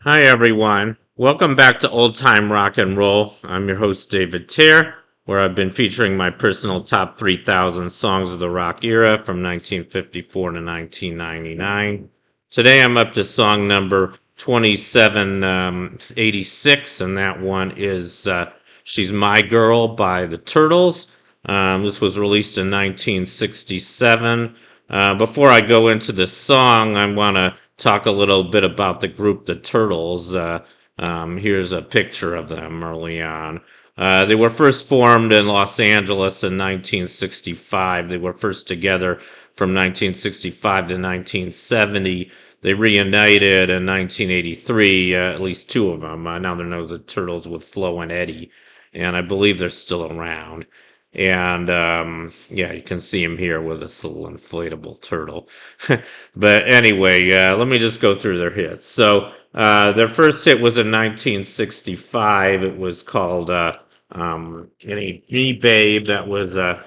Hi, everyone. Welcome back to Old Time Rock and Roll. I'm your host, David Tier, where I've been featuring my personal top 3,000 songs of the rock era from 1954 to 1999. Today, I'm up to song number 2786, and that one is She's My Girl by the Turtles. This was released in 1967. Before I go into the song, I want to talk a little bit about the group The Turtles. Here's a picture of them early on. They were first formed in Los Angeles in 1965. They were first together from 1965 to 1970. They reunited in 1983, at least two of them. Now they're known as the Turtles with Flo and Eddie, and I believe they're still around. And yeah, you can see him here with this little inflatable turtle. But anyway, let me just go through their hits. So their first hit was in 1965. It was called "Me Babe." That was a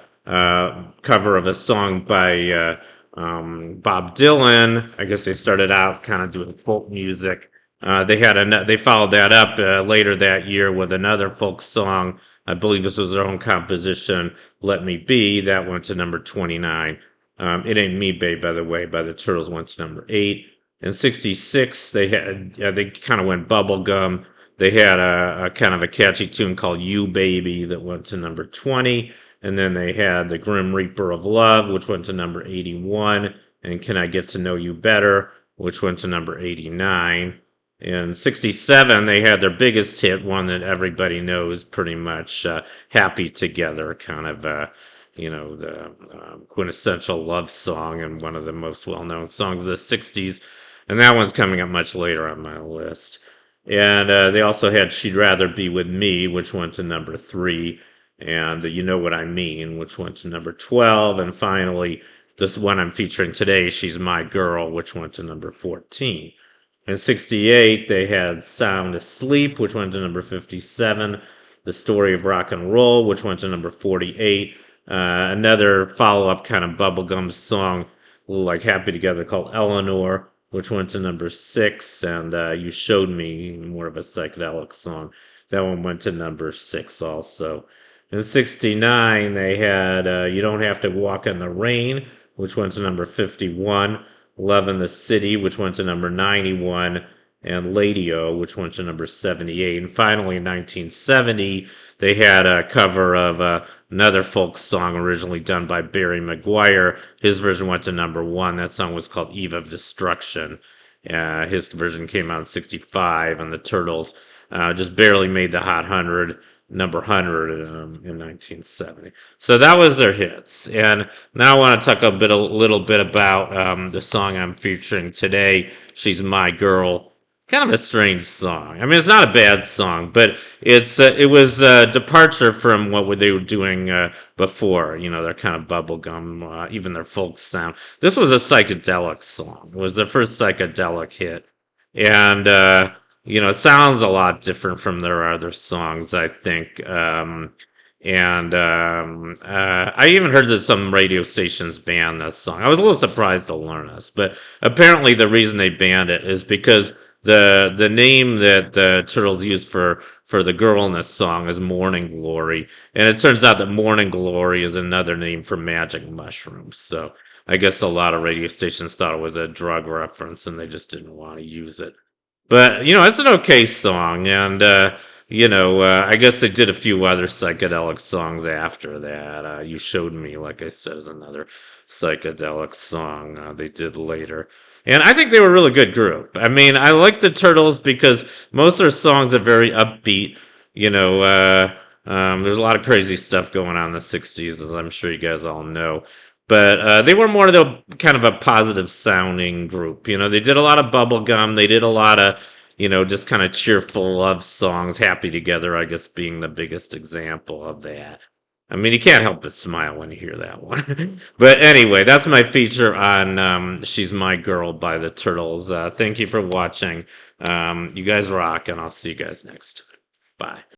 cover of a song by Bob Dylan. I guess they started out kind of doing folk music. They followed that up later that year with another folk song. I believe this was their own composition, "Let Me Be." That went to number 29. It Ain't Me, Babe, by the way, by the Turtles went to number 8. In 66, they kind of went bubblegum. They had a kind of a catchy tune called "You Baby" that went to number 20. And then they had the Grim Reaper of Love, which went to number 81. And Can I Get to Know You Better, which went to number 89. In 67, they had their biggest hit, one that everybody knows pretty much, Happy Together, kind of, the quintessential love song and one of the most well-known songs of the 60s. And that one's coming up much later on my list. And they also had She'd Rather Be With Me, which went to number 3. And You Know What I Mean, which went to number 12. And finally, this one I'm featuring today, She's My Girl, which went to number 14. In 68, they had Sound Asleep, which went to number 57. The Story of Rock and Roll, which went to number 48. Another follow-up kind of bubblegum song, like Happy Together, called Eleanor, which went to number 6. And You Showed Me, more of a psychedelic song. That one went to number 6 also. In 69, they had You Don't Have to Walk in the Rain, which went to number 51. Love in the City, which went to number 91, and Lady-O, which went to number 78. And finally, in 1970, they had a cover of another folk song originally done by Barry McGuire. His version went to number 1. That song was called Eve of Destruction. His version came out in 65, and the Turtles just barely made the Hot 100, number 100 in 1970. So that was their hits. And now I want to talk a little bit about the song I'm featuring today, She's My Girl. Kind of a strange song. I mean, it's not a bad song, but it was a departure from what they were doing before. You know, their kind of bubblegum, even their folk sound. This was a psychedelic song. It was their first psychedelic hit. And it sounds a lot different from their other songs, I think. I even heard that some radio stations banned this song. I was a little surprised to learn this, but apparently the reason they banned it is because the name that the Turtles used for the girl in this song is Morning Glory, and it turns out that Morning Glory is another name for magic mushrooms. So I guess a lot of radio stations thought it was a drug reference, and they just didn't want to use it. But it's an okay song, and I guess they did a few other psychedelic songs after that. You Showed Me, like I said, is another psychedelic song they did later. And I think they were a really good group. I mean, I like the Turtles because most of their songs are very upbeat. There's a lot of crazy stuff going on in the 60s, as I'm sure you guys all know. But they were more of the kind of a positive sounding group. They did a lot of bubblegum. They did a lot of, just kind of cheerful love songs. Happy Together, I guess, being the biggest example of that. I mean, you can't help but smile when you hear that one. But anyway, that's my feature on She's My Girl by the Turtles. Thank you for watching. You guys rock, and I'll see you guys next time. Bye.